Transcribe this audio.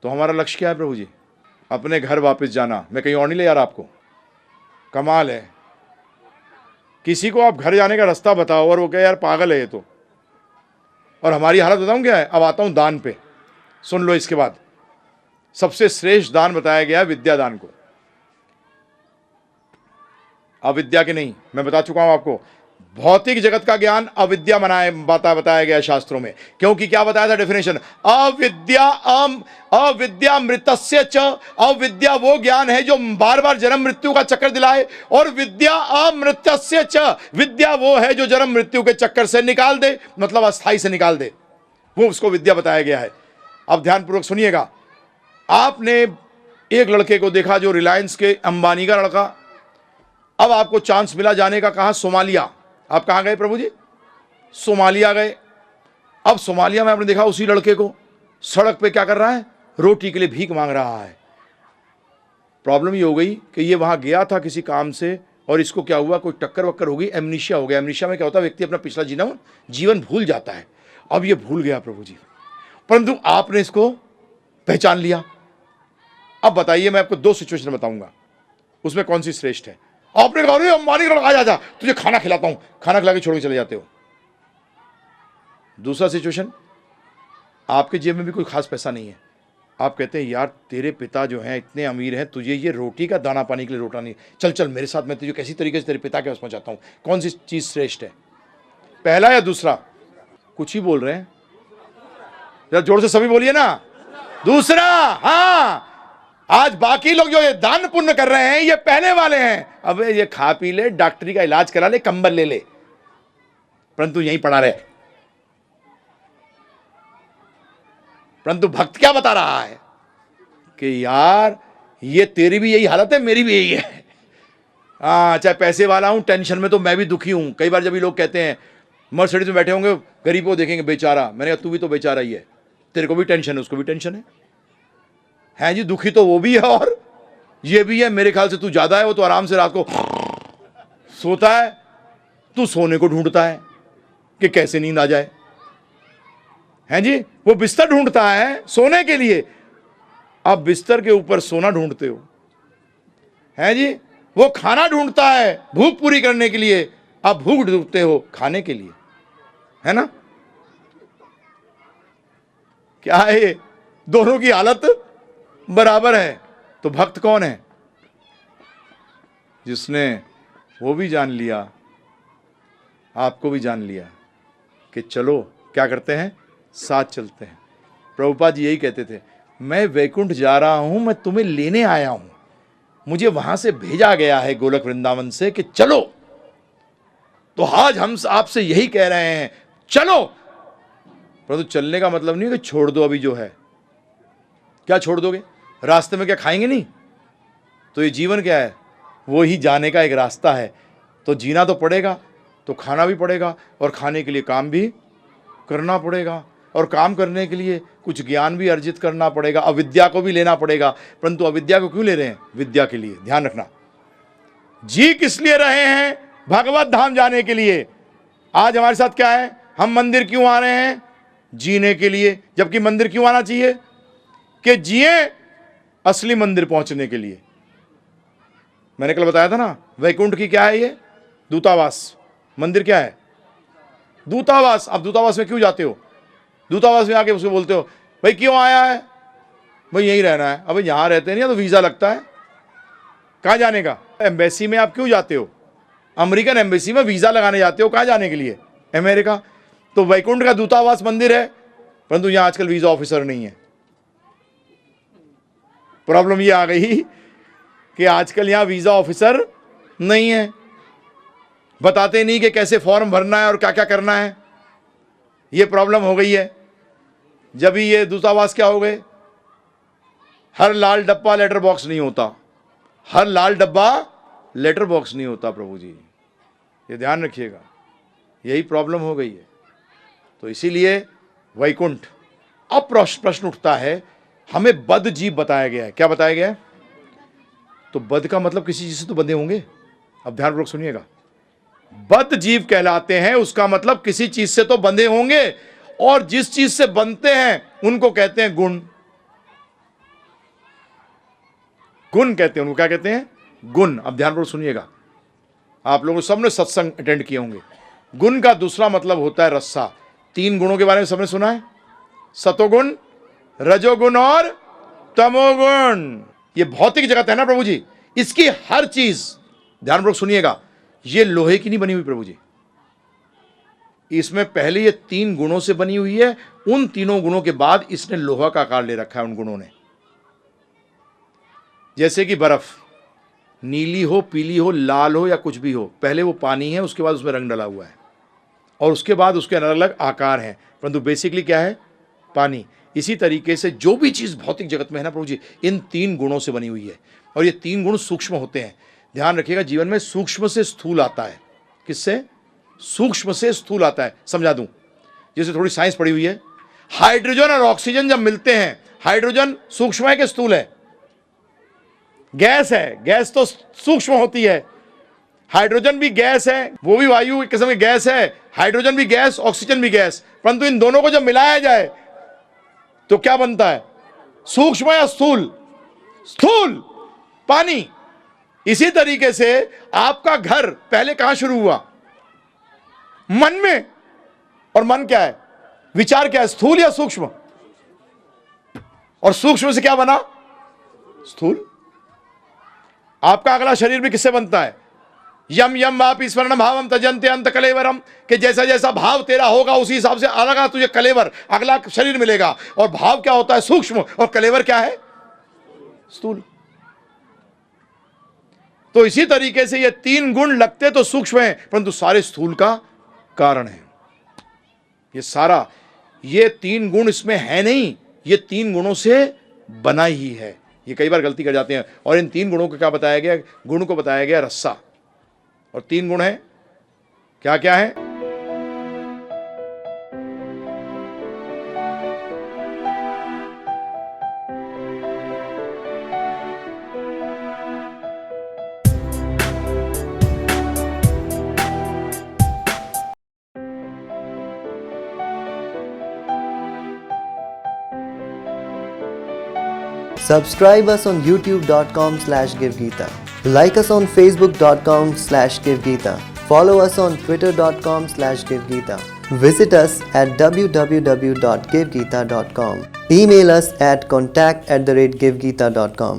तो हमारा लक्ष्य क्या है प्रभु जी? अपने घर वापस जाना। मैं कहीं और नहीं ले जा रहा आपको। कमाल है, किसी को आप घर जाने का रास्ता बताओ और वो कहे यार पागल है ये तो। और हमारी हालत बताऊं क्या है? अब आता हूं दान पे, सुन लो। इसके बाद सबसे श्रेष्ठ दान बताया गया है विद्या दान को, अविद्या के नहीं। मैं बता चुका हूं आपको, भौतिक जगत का ज्ञान अविद्या बताया गया शास्त्रों में। क्योंकि क्या बताया था डेफिनेशन? अविद्या मृतस्य च। अविद्या वो ज्ञान है जो बार बार जन्म मृत्यु का चक्कर दिलाए, और विद्या अमृतस्य च, विद्या वो है जो जन्म मृत्यु के चक्कर से निकाल दे, मतलब अस्थाई से निकाल दे, वो उसको विद्या बताया गया है। अब ध्यानपूर्वक सुनिएगा। आपने एक लड़के को देखा जो रिलायंस के अंबानी का लड़का, अब आपको चांस मिला जाने का, कहां? सोमालिया। आप कहां गए प्रभु जी? सोमालिया गए। अब सोमालिया में आपने देखा उसी लड़के को सड़क पे क्या कर रहा है? रोटी के लिए भीख मांग रहा है। प्रॉब्लम ये हो गई कि ये वहां गया था किसी काम से, और इसको क्या हुआ, कोई टक्कर वक्कर हो गई, एमनीशिया हो गया। एमनीशिया में क्या होता है? व्यक्ति अपना पिछला जीवन भूल जाता है। अब ये भूल गया प्रभु जी, परंतु आपने इसको पहचान लिया। अब बताइए, मैं आपको 2 सिचुएशन बताऊंगा, उसमें कौन सी श्रेष्ठ है? आपने कहा अरे अंबानी का लड़का, जा तुझे खाना खिलाता हूं, खाना खिला के छोड़ के चले जाते हो। दूसरा सिचुएशन, आपके जेब में भी कोई खास पैसा नहीं है, आप कहते हैं यार तेरे पिता जो हैं इतने अमीर हैं, तुझे ये रोटी का दाना पानी के लिए रोटा नहीं, चल चल मेरे साथ, मैं तुझे कैसी तरीके से तेरे पिता के पास पहुंचाता हूं। कौन सी चीज श्रेष्ठ है, पहला या दूसरा? कुछ ही बोल रहे हैं, जरा जोर से सभी बोलिए ना। दूसरा। हाँ, आज बाकी लोग जो ये दान पुण्य कर रहे हैं ये पहले वाले हैं। अब ये खा पी ले, डॉक्टरी का इलाज करा ले, कंबल ले ले, परंतु यहीं पड़ा रहे। परंतु भक्त क्या बता रहा है कि यार ये तेरी भी यही हालत है, मेरी भी यही है। चाहे पैसे वाला हूं, टेंशन में तो मैं भी दुखी हूं। कई बार जब भी लोग कहते हैं, मर्सिडीज में बैठे होंगे, गरीब को देखेंगे बेचारा, मैंने कहा तू भी तो बेचारा ही है, तेरे को भी टेंशन है, उसको भी टेंशन है जी, दुखी तो वो भी है और ये भी है। मेरे ख्याल से तू ज्यादा है, वो तो आराम से रात को सोता है, तू सोने को ढूंढता है कि कैसे नींद आ जाए, है जी। वो बिस्तर ढूंढता है सोने के लिए, आप बिस्तर के ऊपर सोना ढूंढते हो, है जी। वो खाना ढूंढता है भूख पूरी करने के लिए, आप भूख ढूंढते हो खाने के लिए, है ना। क्या है, दोनों की हालत बराबर है। तो भक्त कौन है? जिसने वो भी जान लिया, आपको भी जान लिया कि चलो क्या करते हैं, साथ चलते हैं। प्रभुपाद जी यही कहते थे, मैं वैकुंठ जा रहा हूं, मैं तुम्हें लेने आया हूं, मुझे वहां से भेजा गया है गोलक वृंदावन से कि चलो। तो आज हम आपसे यही कह रहे हैं, चलो। परंतु चलने का मतलब नहीं कि छोड़ दो अभी जो है। क्या छोड़ दोगे? रास्ते में क्या खाएंगे नहीं? तो ये जीवन क्या है? वो ही जाने का एक रास्ता है। तो जीना तो पड़ेगा, तो खाना भी पड़ेगा, और खाने के लिए काम भी करना पड़ेगा, और काम करने के लिए कुछ ज्ञान भी अर्जित करना पड़ेगा, अविद्या को भी लेना पड़ेगा। परंतु अविद्या को क्यों ले रहे हैं? विद्या के लिए। ध्यान रखना, जी किस लिए रहे हैं? भगवत धाम जाने के लिए। आज हमारे साथ क्या है, हम मंदिर क्यों आ रहे हैं? जीने के लिए। जबकि मंदिर क्यों आना चाहिए? कि जिए असली मंदिर पहुंचने के लिए। मैंने कल बताया था ना, वैकुंठ की क्या है ये? दूतावास। मंदिर क्या है? दूतावास। अब दूतावास में क्यों जाते हो? दूतावास में आके उसको बोलते हो भाई क्यों आया है? भाई यहीं रहना है। अब यहां रहते नहीं तो वीजा लगता है, कहां जाने का? एम्बेसी में आप क्यों जाते हो? अमेरिकन एम्बेसी में वीजा लगाने जाते हो, कहां जाने के लिए? अमेरिका। तो वैकुंठ का दूतावास मंदिर है, परंतु यहां आजकल वीजा ऑफिसर नहीं है। प्रॉब्लम ये आ गई कि आजकल यहां वीजा ऑफिसर नहीं है, बताते नहीं कि कैसे फॉर्म भरना है और क्या क्या करना है। ये प्रॉब्लम हो गई है। जब भी ये दूतावास क्या हो गए, हर लाल डब्बा लेटर बॉक्स नहीं होता, हर लाल डब्बा लेटर बॉक्स नहीं होता। प्रभु जी ये ध्यान रखिएगा, यही प्रॉब्लम हो गई है। तो इसीलिए वैकुंठ। अब प्रश्न उठता है, हमें बद्ध जीव बताया गया है। क्या बताया गया है? तो बद्ध का मतलब किसी चीज से तो बंधे होंगे। अब ध्यानपूर्वक सुनिएगा, बद्ध जीव कहलाते हैं, उसका मतलब किसी चीज से तो बंधे होंगे, और जिस चीज से बनते हैं उनको कहते हैं गुण। गुण कहते हैं उनको। क्या कहते हैं? गुण। अब ध्यानपूर्वक सुनिएगा, आप लोगों सबने सत्संग अटेंड किए होंगे। गुण का दूसरा मतलब होता है रस्सा। 3 गुणों के बारे में सबने सुना है, सतोगुण, रजोगुण और तमोगुण। ये भौतिक जगत है ना प्रभु जी, इसकी हर चीज, ध्यानपूर्वक सुनिएगा, ये लोहे की नहीं बनी हुई प्रभु जी। इसमें पहले ये 3 गुणों से बनी हुई है, उन तीनों गुणों के बाद इसने लोहा का आकार ले रखा है उन गुणों ने। जैसे कि बर्फ नीली हो, पीली हो, लाल हो या कुछ भी हो, पहले वो पानी है, उसके बाद उसमें रंग डला हुआ है और उसके बाद उसके अलग अलग आकार हैं, परंतु बेसिकली क्या है? पानी। इसी तरीके से जो भी चीज भौतिक जगत में है ना प्रभु जी, इन 3 गुणों से बनी हुई है और ये 3 गुण सूक्ष्म होते हैं। ध्यान रखिएगा, जीवन में सूक्ष्म से स्थूल आता है। किससे? सूक्ष्म से स्थूल आता है। समझा दूं, जैसे थोड़ी साइंस पढ़ी हुई है, हाइड्रोजन और ऑक्सीजन जब मिलते हैं, हाइड्रोजन सूक्ष्म है कि स्थूल है? गैस है, गैस तो सूक्ष्म होती है। हाइड्रोजन भी गैस है, वो भी वायु एक किस्म की गैस है, हाइड्रोजन भी गैस, ऑक्सीजन भी गैस, परंतु इन दोनों को जब मिलाया जाए तो क्या बनता है? सूक्ष्म या स्थूल? स्थूल, पानी। इसी तरीके से आपका घर पहले कहां शुरू हुआ? मन में। और मन क्या है? विचार क्या है? स्थूल या सूक्ष्म? और सूक्ष्म से क्या बना? स्थूल। आपका अगला शरीर भी किससे बनता है? यम यम वाप स्मरण भावम तजन्ते अंत कलेवरम, कि जैसा जैसा भाव तेरा होगा उसी हिसाब से अलग तुझे कलेवर, अगला शरीर मिलेगा। और भाव क्या होता है? सूक्ष्म, और कलेवर क्या है? स्थूल। तो इसी तरीके से ये 3 गुण लगते तो सूक्ष्म हैं, परंतु सारे स्थूल का कारण है। ये सारा, ये 3 गुण इसमें है नहीं, ये 3 गुणों से बना ही है। ये कई बार गलती कर जाते हैं। और इन 3 गुणों को क्या बताया गया? गुण को बताया गया रस्सा। और 3 गुण है, क्या क्या है? Subscribe us on youtube.com/GiveGeeta. Like us on facebook.com/GiveGeeta. Follow us on twitter.com/GiveGeeta. Visit us at www.givegeeta.com. Email us at contact@givegeeta.com.